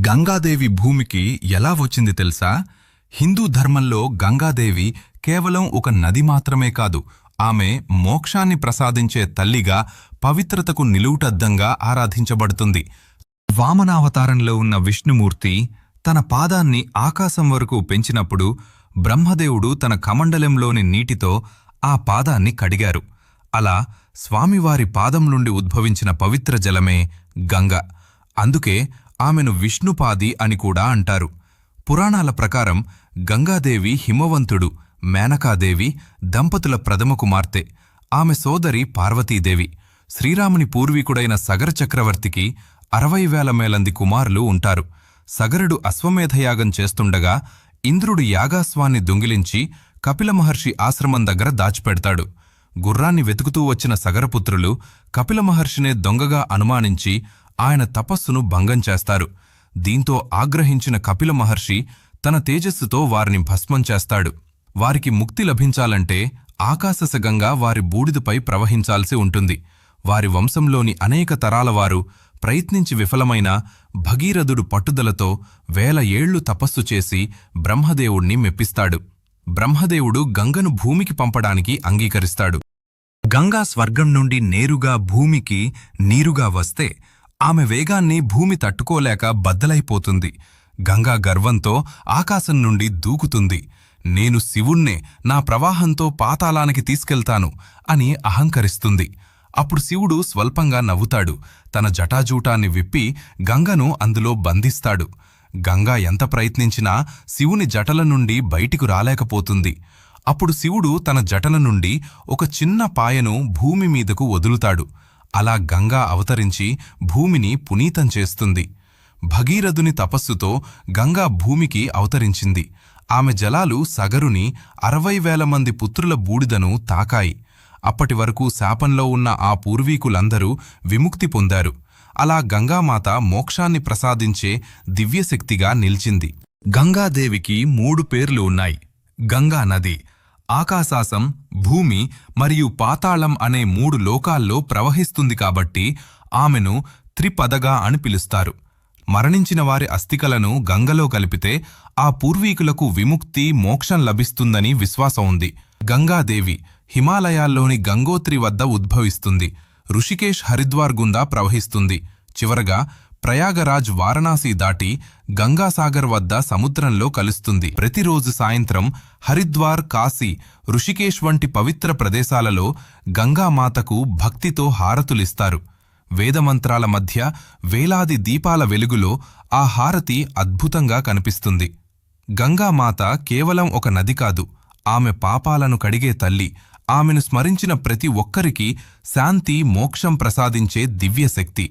గంగాదేవి భూమికి ఎలా వచ్చింది తెలుసా? హిందూ ధర్మంలో గంగాదేవి కేవలం ఒక నది మాత్రమే కాదు, ఆమె మోక్షాన్ని ప్రసాదించే తల్లిగా, పవిత్రతకు నిలువుటద్దంగా ఆరాధించబడుతుంది. వామనావతారంలో ఉన్న విష్ణుమూర్తి తన పాదాన్ని ఆకాశం వరకు పెంచినప్పుడు బ్రహ్మదేవుడు తన కమండలంలోని నీటితో ఆ పాదాన్ని కడిగారు. అలా స్వామివారి పాదం నుండి ఉద్భవించిన పవిత్ర జలమే గంగ. అందుకే ఆమెను విష్ణుపాది అని కూడా అంటారు. పురాణాల ప్రకారం గంగాదేవి హిమవంతుడు, మేనకాదేవి దంపతుల ప్రథమ కుమార్తె. ఆమె సోదరి పార్వతీదేవి. శ్రీరాముని పూర్వీకుడైన సగర చక్రవర్తికి 60,000 మేలంది కుమారులు ఉంటారు. సగరుడు అశ్వమేధయాగం చేస్తుండగా ఇంద్రుడు యాగాశ్వాన్ని దొంగిలించి కపిల మహర్షి ఆశ్రమం దగ్గర దాచిపెడతాడు. గుర్రాన్ని వెతుకుతూ వచ్చిన సగరపుత్రులు కపిల మహర్షినే దొంగగా అనుమానించి ఆయన తపస్సును భంగం చేస్తారు. దీంతో ఆగ్రహించిన కపిల మహర్షి తన తేజస్సుతో వారిని భస్మం చేస్తాడు. వారికి ముక్తి లభించాలంటే ఆకాశసగంగా వారి బూడిదపై ప్రవహించాల్సి ఉంటుంది. వారి వంశంలోని అనేక తరాలవారు ప్రయత్నించి విఫలమైన భగీరథుడు పట్టుదలతో 1000 ఏళ్లు తపస్సు చేసి బ్రహ్మదేవుణ్ణి మెప్పిస్తాడు. బ్రహ్మదేవుడు గంగను భూమికి పంపడానికి అంగీకరిస్తాడు. గంగా స్వర్గం నుండి నేరుగా భూమికి నీరుగా వస్తే ఆమె వేగాన్ని భూమి తట్టుకోలేక బద్దలైపోతుంది. గంగా గర్వంతో ఆకాశం నుండి దూకుతుంది. నేను శివుణ్ణే, నా ప్రవాహంతో పాతాళానికి తీసుకెళ్తాను అని అహంకరిస్తుంది. అప్పుడు శివుడు స్వల్పంగా నవ్వుతాడు. తన జటాజూటాన్ని విప్పి గంగను అందులో బంధిస్తాడు. గంగా ఎంత ప్రయత్నించినా శివుని జటల నుండి బయటికు రాలేకపోతుంది. అప్పుడు శివుడు తన జటల నుండి ఒక చిన్న పాయను భూమి మీదకు వదులుతాడు. అలా గంగా అవతరించి భూమిని పునీతం చేస్తుంది. భగీరథుని తపస్సుతో గంగా భూమికి అవతరించింది. ఆమె జలాలు సగరుని 60,000 మంది పుత్రుల బూడిదను తాకాయి. అప్పటి వరకు శాపంలో ఉన్న ఆ పూర్వీకులందరూ విముక్తి పొందారు. అలా గంగామాత మోక్షాన్ని ప్రసాదించే దివ్యశక్తిగా నిలిచింది. గంగాదేవికి 3 పేర్లు ఉన్నాయి. గంగా నది ఆకాశాసం, భూమి మరియు పాతాళం అనే 3 లోకాల్లో ప్రవహిస్తుంది కాబట్టి ఆమెను త్రిపదగా అని పిలుస్తారు. మరణించిన వారి అస్థికలను గంగలో కలిపితే ఆ పూర్వీకులకు విముక్తి, మోక్షం లభిస్తుందని విశ్వాసం ఉంది. గంగాదేవి హిమాలయాల్లోని గంగోత్రి వద్ద ఉద్భవిస్తుంది. ఋషికేశ్, హరిద్వార్ గుండా ప్రవహిస్తుంది. చివరగా ప్రయాగరాజ్, వారణాసి దాటి గంగాసాగర్ వద్ద సముద్రంలో కలుస్తుంది. ప్రతిరోజు సాయంత్రం హరిద్వార్, కాశీ, ఋషికేశ్ వంటి పవిత్ర ప్రదేశాలలో గంగామాతకు భక్తితో హారతులిస్తారు. వేదమంత్రాల మధ్య వేలాది దీపాల వెలుగులో ఆ హారతి అద్భుతంగా కనిపిస్తుంది. గంగామాత కేవలం ఒక నది కాదు, ఆమె పాపాలను కడిగే తల్లి. ఆమెను స్మరించిన ప్రతి ఒక్కరికి శాంతి, మోక్షం ప్రసాదించే దివ్యశక్తి.